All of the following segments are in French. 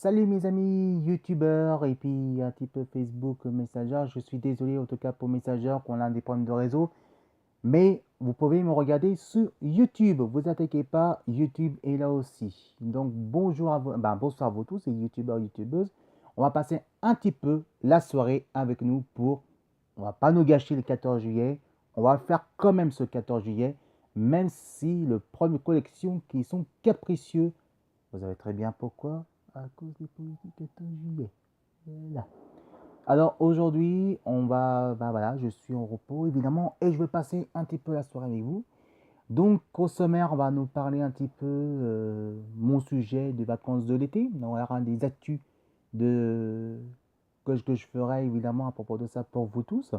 Salut mes amis youtubeurs et puis un petit peu Facebook Messenger. Je suis désolé en tout cas pour Messenger qu'on a des problèmes de réseau. Mais vous pouvez me regarder sur YouTube. Vous inquiétez pas, YouTube est là aussi. Donc bonjour à vous, bonsoir à vous tous, les youtubeurs, youtubeuses. On va passer un petit peu la soirée avec nous pour, on va pas nous gâcher le 14 juillet. On va faire quand même ce 14 juillet, même si le premier collection qui sont capricieux. Vous savez très bien pourquoi. À cause des politiques 14 juillet. Voilà. Alors aujourd'hui, voilà, je suis en repos évidemment et je vais passer un petit peu la soirée avec vous. Donc au sommaire, on va nous parler un petit peu mon sujet des vacances de l'été. On aura des actus de que je ferai évidemment à propos de ça pour vous tous.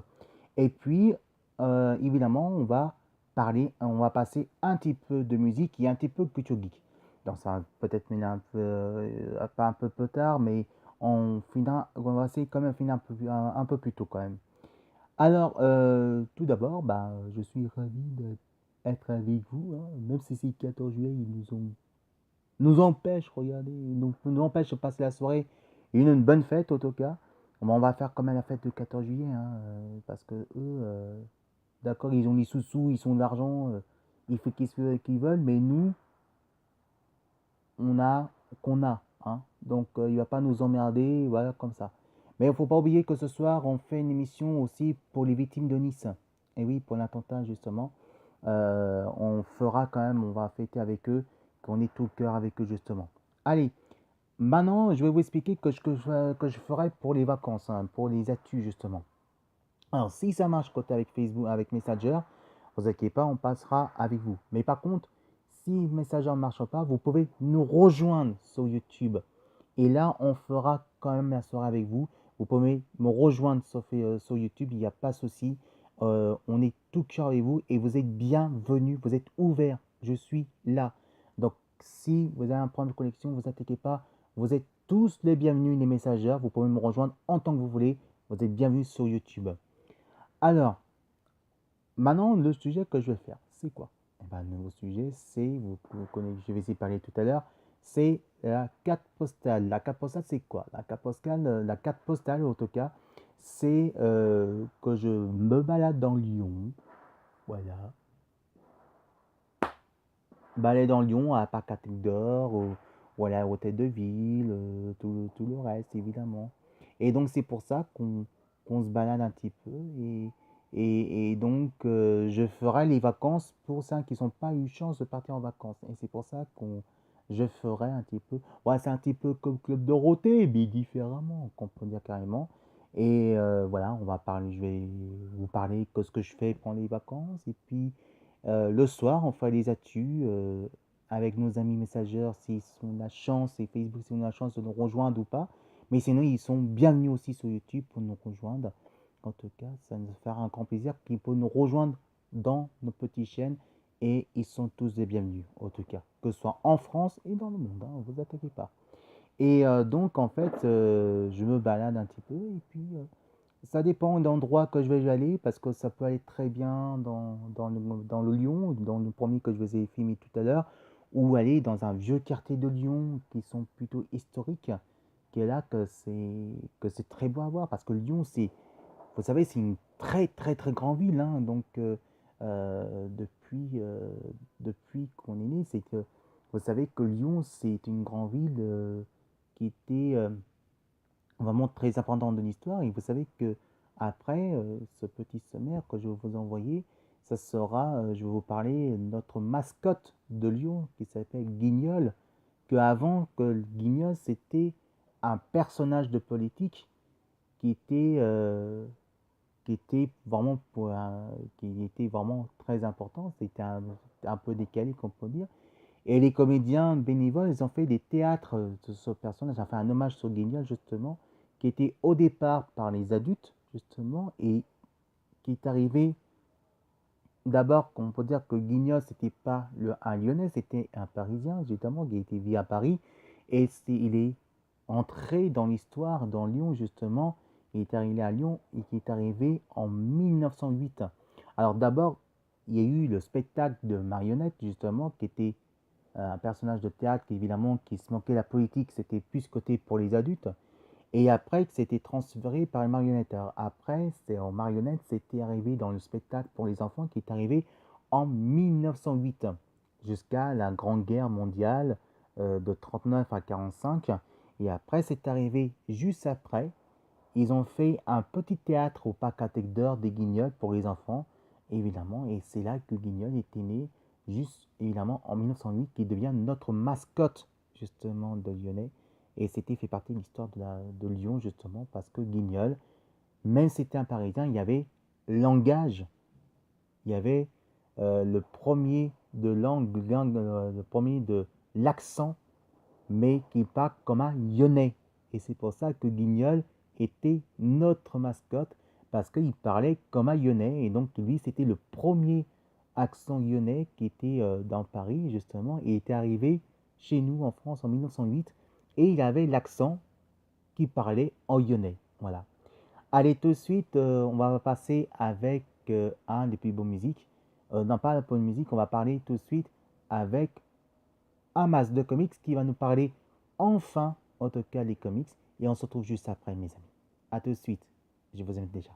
Et puis évidemment, on va passer un petit peu de musique et un petit peu de culture geek. Donc ça va peut-être finir un peu, pas un peu plus tard, mais on va essayer quand même finir un peu plus tôt quand même. Alors, tout d'abord, je suis ravi d'être avec vous, hein, même si c'est le 14 juillet, nous empêche, regardez, nous empêche de passer la soirée et une bonne fête en tout cas. On va faire quand même la fête du 14 juillet, hein, parce que eux, d'accord, ils ont les sous-sous, ils ont de l'argent, ils font qu'ils veulent, mais nous, on a qu'on a, hein. Donc il va pas nous emmerder, voilà, comme ça. Mais il ne faut pas oublier que ce soir, on fait une émission aussi pour les victimes de Nice. Et oui, pour l'attentat, justement. On fera quand même, on va fêter avec eux, qu'on est tout le cœur avec eux, justement. Allez, maintenant, je vais vous expliquer que je ferai pour les vacances, hein, pour les actus, justement. Alors, si ça marche côté avec Facebook, avec Messenger, vous inquiétez pas, on passera avec vous. Mais par contre, si Messenger ne marche pas, vous pouvez nous rejoindre sur YouTube. Et là, on fera quand même la soirée avec vous. Vous pouvez me rejoindre sur YouTube, il n'y a pas de souci. On est tout cœur avec vous et vous êtes bienvenus, vous êtes ouverts. Je suis là. Donc, si vous avez un problème de connexion, ne vous inquiétez pas. Vous êtes tous les bienvenus, les messagers. Vous pouvez me rejoindre en tant que vous voulez. Vous êtes bienvenus sur YouTube. Alors, maintenant, le sujet que je vais faire, c'est quoi? Le nouveau sujet, c'est, vous connaissez, je vais essayer de parler tout à l'heure, c'est la carte postale. La carte postale, c'est quoi? La carte postale, en tout cas, c'est que je me balade dans Lyon, voilà. Balade dans Lyon, à Parc Atelier d'Or, ou à l'hôtel de ville, tout le reste, évidemment. Et donc, c'est pour ça qu'on se balade un petit peu. Et donc, je ferai les vacances pour ceux qui n'ont pas eu chance de partir en vacances. Et c'est pour ça je ferai un petit peu. Ouais, c'est un petit peu comme Club Dorothée, mais différemment, qu'on peut dire carrément. Et voilà, je vais vous parler de ce que je fais pendant les vacances. Et puis, le soir, on fera les actus avec nos amis messagers s'ils ont la chance, et Facebook s'ils ont la chance de nous rejoindre ou pas. Mais sinon, ils sont bienvenus aussi sur YouTube pour nous rejoindre. En tout cas, ça nous fera un grand plaisir qu'ils peuvent nous rejoindre dans nos petites chaînes. Et ils sont tous les bienvenus, en tout cas, que ce soit en France et dans le monde, hein, ne vous inquiétez pas. Et donc, en fait, je me balade un petit peu et puis ça dépend de l'endroit que je vais aller parce que ça peut aller très bien dans le Lyon, dans le premier que je vous ai filmé tout à l'heure, ou aller dans un vieux quartier de Lyon qui sont plutôt historiques, qui est là que c'est très beau à voir parce que Lyon, vous savez, c'est une très très très grande ville, hein. Donc euh, depuis, euh, depuis qu'on est né, c'est que vous savez que Lyon, c'est une grande ville qui était vraiment très importante de l'histoire. Et vous savez que après ce petit sommaire que je vais vous envoyer, ça sera, je vais vous parler de notre mascotte de Lyon qui s'appelle Guignol. Que avant que Guignol c'était un personnage de politique qui était euh, qui était vraiment très important. C'était un peu décalé, qu'on peut dire. Et les comédiens bénévoles, ils ont fait des théâtres de ce personnage, ont fait un hommage sur Guignol, justement, qui était au départ par les adultes, justement, et qui est arrivé d'abord, qu'on peut dire que Guignol, c'était pas un Lyonnais, c'était un Parisien, justement, qui était vu à Paris, et il est entré dans l'histoire, dans Lyon, justement, il est arrivé à Lyon, et qui est arrivé en 1908. Alors d'abord, il y a eu le spectacle de marionnettes, justement, qui était un personnage de théâtre qui, évidemment, qui se moquait de la politique, c'était plus côté pour les adultes. Et après, c'était transféré par les marionnettes. Alors après, c'est en marionnette, c'était arrivé dans le spectacle pour les enfants qui est arrivé en 1908, jusqu'à la Grande Guerre mondiale de 39 à 45. Et après, c'est arrivé juste après. Ils ont fait un petit théâtre au parc Cathédore des Guignols pour les enfants, évidemment. Et c'est là que Guignol était né, juste évidemment en 1908, qui devient notre mascotte justement de Lyonnais. Et c'était fait partie de l'histoire de Lyon, justement, parce que Guignol, même si c'était un Parisien, il y avait langage. Il y avait le premier de le premier de l'accent, mais qui parle comme un Lyonnais. Et c'est pour ça que Guignol était notre mascotte, parce qu'il parlait comme un Lyonnais. Et donc, lui, c'était le premier accent lyonnais qui était dans Paris, justement, et était arrivé chez nous en France en 1908. Et il avait l'accent qui parlait en lyonnais. Voilà. Allez, tout de suite, on va passer avec un des plus beaux musiques. Non, pas la bonne musique, on va parler tout de suite avec un masque de comics qui va nous parler enfin, en tout cas, les comics. Et on se retrouve juste après, mes amis. À tout de suite. Je vous aime déjà.